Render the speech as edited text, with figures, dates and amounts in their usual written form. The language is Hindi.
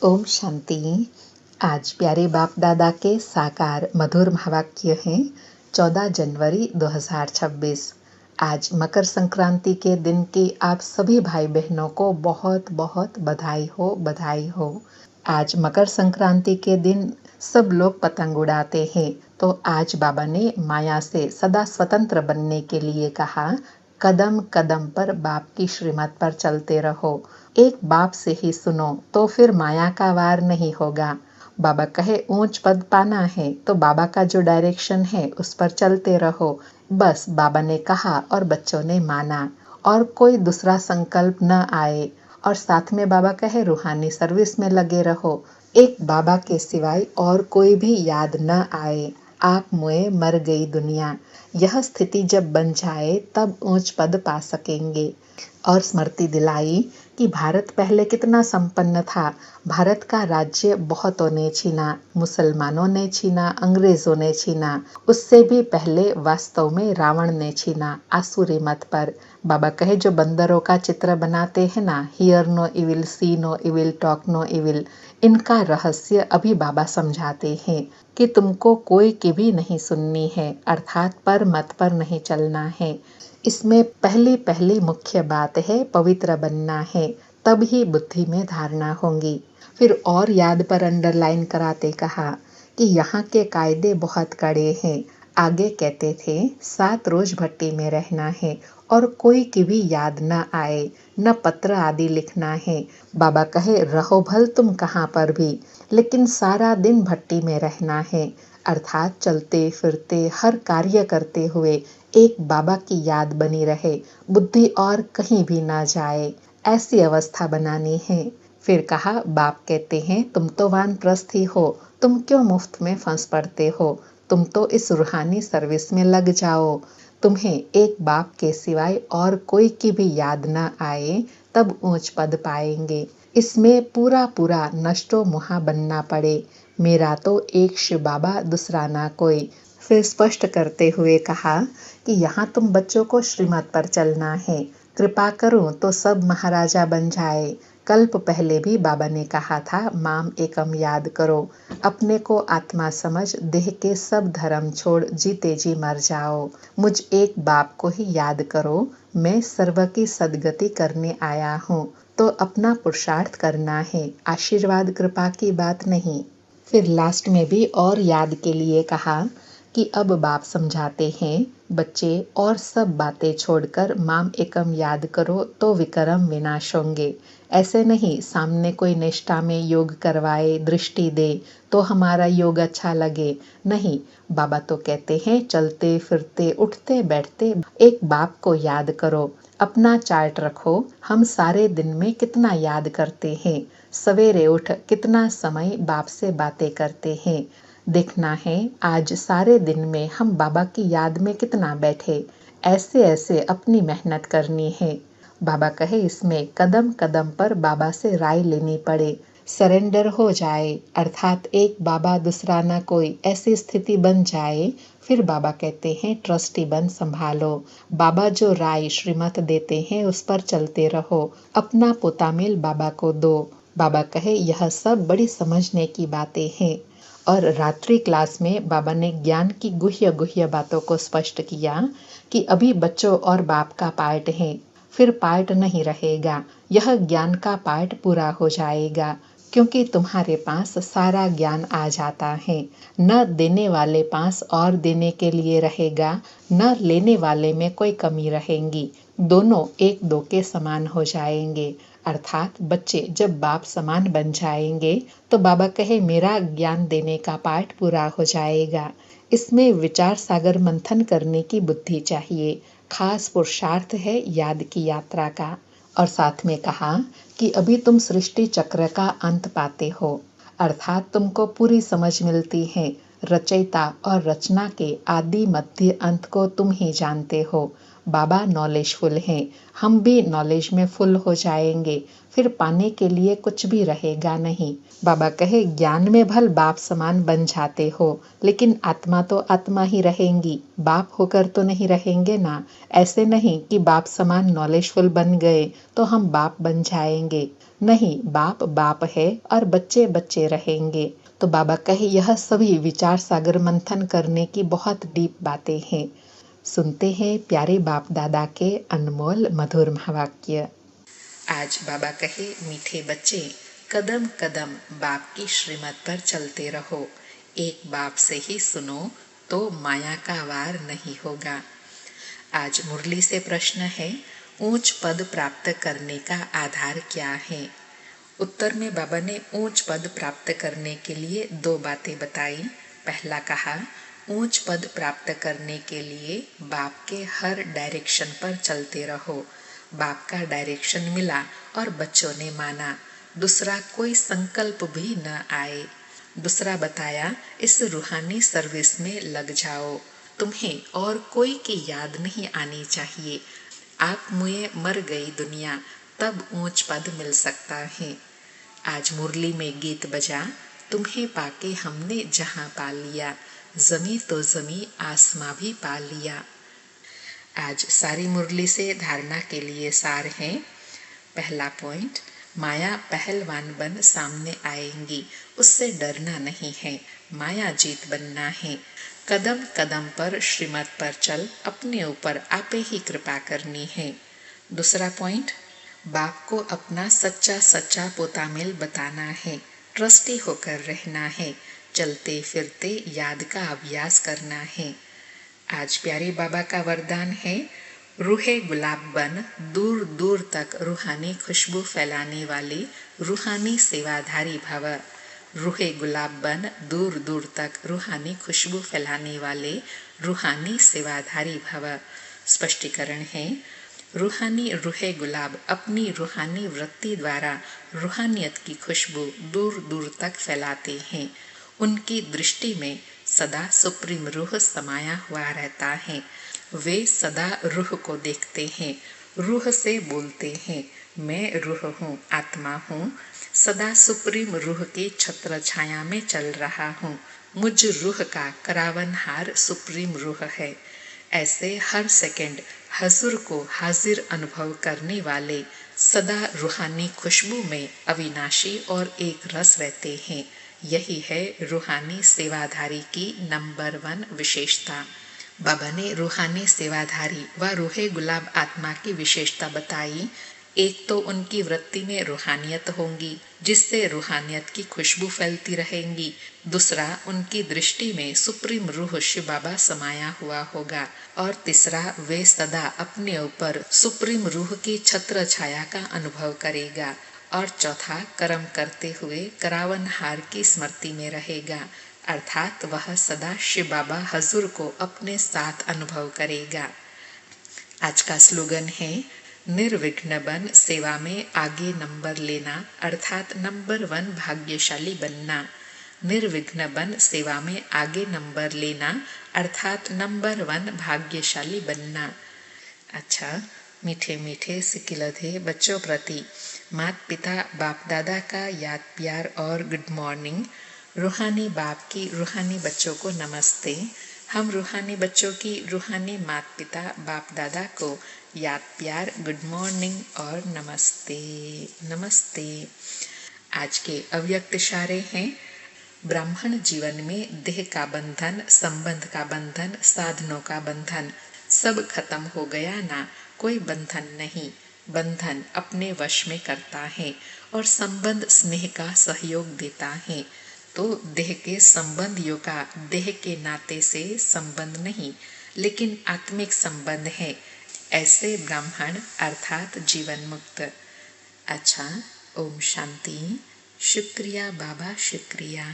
ओम शांति। आज प्यारे बाप दादा के साकार मधुर महावाक्य हैं। 14 जनवरी 2026। आज मकर संक्रांति के दिन की आप सभी भाई बहनों को बहुत बहुत बधाई हो, बधाई हो। आज मकर संक्रांति के दिन सब लोग पतंग उड़ाते हैं, तो आज बाबा ने माया से सदा स्वतंत्र बनने के लिए कहा, कदम कदम पर बाप की श्रीमत पर चलते रहो। एक बाप से ही सुनो तो फिर माया का वार नहीं होगा। बाबा कहे ऊंच पद पाना है तो बाबा का जो डायरेक्शन है उस पर चलते रहो। बस बाबा ने कहा और बच्चों ने माना, और कोई दूसरा संकल्प न आए। और साथ में बाबा कहे रूहानी सर्विस में लगे रहो। एक बाबा के सिवाय और कोई भी याद न आए। आप मुए मर गई दुनिया। यह स्थिति जब बन जाए तब ऊंच पद पा सकेंगे। और स्मृति दिलाई कि भारत पहले कितना संपन्न था। भारत का राज्य बहुतों ने छीना, मुसलमानों ने छीना, अंग्रेजों ने छीना। उससे भी पहले वास्तव में रावण ने छीना, आसुरी मत पर। बाबा कहे जो बंदरों का चित्र बनाते हैं ना, hear no evil, see no evil, talk no evil, इनका रहस्य अभी बाबा समझाते हैं कि तुमको कोई की भी नहीं सुननी है, अर्थात पर मत पर नहीं चलना है। इसमें पहली मुख्य बात है पवित्र बनना है, तब ही बुद्धि में धारणा होंगी। फिर और याद पर अंडरलाइन कराते कहा कि यहाँ के कायदे बहुत कड़े हैं। आगे कहते थे 7 रोज भट्टी में रहना है और कोई की भी याद न आए, न पत्र आदि लिखना है। बाबा कहे रहो भल तुम कहाँ पर भी, लेकिन सारा दिन भट्टी में रहना है, अर्थात चलते फिरते हर कार्य करते हुए एक बाबा की याद बनी रहे, बुद्धि और कहीं भी ना जाए, ऐसी अवस्था बनानी है। फिर कहा बाप कहते हैं तुम तो वानप्रस्थ ही हो, तुम क्यों मुफ्त में फंस पड़ते हो, तुम तो इस रूहानी सर्विस में लग जाओ। तुम्हें एक बाप के सिवाय और कोई की भी याद न आए, तब ऊंच पद पाएंगे। इसमें पूरा नष्टो मुहा बनना पड़े। मेरा तो एक शिव बाबा, दूसरा ना कोई। फिर स्पष्ट करते हुए कहा कि यहाँ तुम बच्चों को श्रीमत पर चलना है। कृपा करूं तो सब महाराजा बन जाए। कल्प पहले भी बाबा ने कहा था माम एकम याद करो। अपने को आत्मा समझ देह के सब धर्म छोड़ जीते जी मर जाओ। मुझ एक बाप को ही याद करो। मैं सर्व की सदगति करने आया हूँ, तो अपना पुरुषार्थ करना है, आशीर्वाद कृपा की बात नहीं। फिर लास्ट में भी और याद के लिए कहा कि अब बाप समझाते हैं बच्चे और सब बातें छोड़कर माम एकम याद करो तो विक्रम विनाश होंगे। ऐसे नहीं सामने कोई निष्ठा में योग करवाए, दृष्टि दे तो हमारा योग अच्छा लगे। नहीं, बाबा तो कहते हैं चलते फिरते उठते बैठते एक बाप को याद करो। अपना चार्ट रखो, हम सारे दिन में कितना याद करते हैं। सवेरे उठ कितना समय बाप से बातें करते हैं। देखना है आज सारे दिन में हम बाबा की याद में कितना बैठे। ऐसे अपनी मेहनत करनी है। बाबा कहे इसमें कदम कदम पर बाबा से राय लेनी पड़े, सरेंडर हो जाए, अर्थात एक बाबा दूसरा ना कोई, ऐसी स्थिति बन जाए। फिर बाबा कहते हैं ट्रस्टी बन संभालो। बाबा जो राय श्रीमत देते हैं उस पर चलते रहो। अपना पोतामिल बाबा को दो। बाबा कहे यह सब बड़ी समझने की बातें हैं। और रात्रि क्लास में बाबा ने ज्ञान की गुह्य बातों को स्पष्ट किया कि अभी बच्चों और बाप का पार्ट है, फिर पार्ट नहीं रहेगा। यह ज्ञान का पार्ट पूरा हो जाएगा, क्योंकि तुम्हारे पास सारा ज्ञान आ जाता है। न देने वाले पास और देने के लिए रहेगा, न लेने वाले में कोई कमी रहेगी। दोनों एक दो के समान हो जाएंगे। अर्थात बच्चे जब बाप समान बन जाएंगे तो बाबा कहे मेरा ज्ञान देने का पार्ट पूरा हो जाएगा। इसमें विचार सागर मंथन करने की बुद्धि चाहिए। खास पुरुषार्थ है याद की यात्रा का। और साथ में कहा कि अभी तुम सृष्टि चक्र का अंत पाते हो, अर्थात तुमको पूरी समझ मिलती है। रचयिता और रचना के आदि मध्य अंत को तुम ही जानते हो। बाबा नॉलेजफुल हैं, हम भी नॉलेज में फुल हो जाएंगे। फिर पाने के लिए कुछ भी रहेगा नहीं। बाबा कहे ज्ञान में भल बाप समान बन जाते हो, लेकिन आत्मा तो आत्मा ही रहेंगी, बाप होकर तो नहीं रहेंगे ना। ऐसे नहीं कि बाप समान नॉलेजफुल बन गए तो हम बाप बन जाएंगे। नहीं, बाप बाप है और बच्चे बच्चे रहेंगे। तो बाबा कहे यह सभी विचार सागर मंथन करने की बहुत डीप बातें हैं। सुनते हैं प्यारे बाप दादा के अनमोल मधुर महावाक्य। आज बाबा कहे मीठे बच्चे, कदम कदम बाप की श्रीमत पर चलते रहो। एक बाप से ही सुनो तो माया का वार नहीं होगा। आज मुरली से प्रश्न है, ऊंच पद प्राप्त करने का आधार क्या है? उत्तर में बाबा ने ऊंच पद प्राप्त करने के लिए दो बातें बताई। पहला कहा, ऊंच पद प्राप्त करने के लिए बाप के हर डायरेक्शन पर चलते रहो। बाप का डायरेक्शन मिला और बच्चों ने माना, दूसरा कोई संकल्प भी न आए। दूसरा बताया, इस रूहानी सर्विस में लग जाओ, तुम्हें और कोई की याद नहीं आनी चाहिए। आप मुए मर गई दुनिया, तब ऊंच पद मिल सकता है। आज मुरली में गीत बजा, तुम्हें पाके हमने जहां पा लिया, जमी तो जमी आसमां भी पा लिया। आज सारी मुरली से धारणा के लिए सार है। पहला पॉइंट, माया पहलवान बन सामने आएंगी, उससे डरना नहीं है, माया जीत बनना है। कदम कदम पर श्रीमत पर चल, अपने ऊपर आपे ही कृपा करनी है। दूसरा पॉइंट, बाप को अपना सच्चा सच्चा पोतामेल बताना है, ट्रस्टी होकर रहना है, चलते फिरते याद का अभ्यास करना है। आज प्यारे बाबा का वरदान है, रूहे गुलाब बन दूर दूर तक रूहानी खुशबू फैलाने वाले रूहानी सेवाधारी भव। रूहे गुलाब बन दूर दूर तक रूहानी खुशबू फैलाने वाले रूहानी सेवाधारी भव। स्पष्टीकरण है, रूहानी रूहे गुलाब अपनी रूहानी वृत्ति द्वारा रूहानियत की खुशबू दूर दूर तक फैलाते हैं। उनकी दृष्टि में सदा सुप्रीम रूह समाया हुआ रहता है। वे सदा रूह को देखते हैं, रूह से बोलते हैं, मैं रूह हूँ, आत्मा हूँ, सदा सुप्रीम रूह के छत्र छाया में चल रहा हूँ। मुझ रूह का करावनहार सुप्रीम रूह है। ऐसे हर सेकंड हजूर को हाजिर अनुभव करने वाले सदा रूहानी खुशबू में अविनाशी और एक रस रहते हैं। यही है रूहानी सेवाधारी की नंबर 1 विशेषता। बाबा ने रूहानी सेवाधारी व रूहे गुलाब आत्मा की विशेषता बताई। एक तो उनकी वृत्ति में रूहानियत होंगी, जिससे रूहानियत की खुशबू फैलती रहेंगी। दूसरा, उनकी दृष्टि में सुप्रीम रूह शिव बाबा समाया हुआ होगा। और तीसरा, वे सदा अपने ऊपर सुप्रीम रूह की छत्र छाया का अनुभव करेगा। और चौथा, कर्म करते हुए करावनहार की स्मृति में रहेगा, अर्थात वह सदा शिव बाबा हजूर को अपने साथ अनुभव करेगा। आज का स्लोगन है, निर्विघ्न बन सेवा में आगे नंबर लेना, अर्थात नंबर 1 भाग्यशाली बनना। निर्विघ्न बन सेवा में आगे नंबर लेना, अर्थात नंबर 1 भाग्यशाली बनना। अच्छा, मीठे मीठे सिकिलधे बच्चों प्रति माता पिता बाप दादा का याद प्यार और गुड मॉर्निंग। रूहानी बाप की रूहानी बच्चों को नमस्ते। हम रूहानी बच्चों की रूहानी माता पिता बाप दादा को याद प्यार, गुड मॉर्निंग और नमस्ते नमस्ते। आज के अव्यक्त इशारे हैं, ब्राह्मण जीवन में देह का बंधन, संबंध का बंधन, साधनों का बंधन सब खत्म हो गया ना, कोई बंधन नहीं। बंधन अपने वश में करता है और संबंध स्नेह का सहयोग देता है। तो देह के संबंधियों का देह के नाते से संबंध नहीं, लेकिन आत्मिक संबंध है। ऐसे ब्राह्मण अर्थात जीवन मुक्त। अच्छा, ओम शांति। शुक्रिया बाबा, शुक्रिया।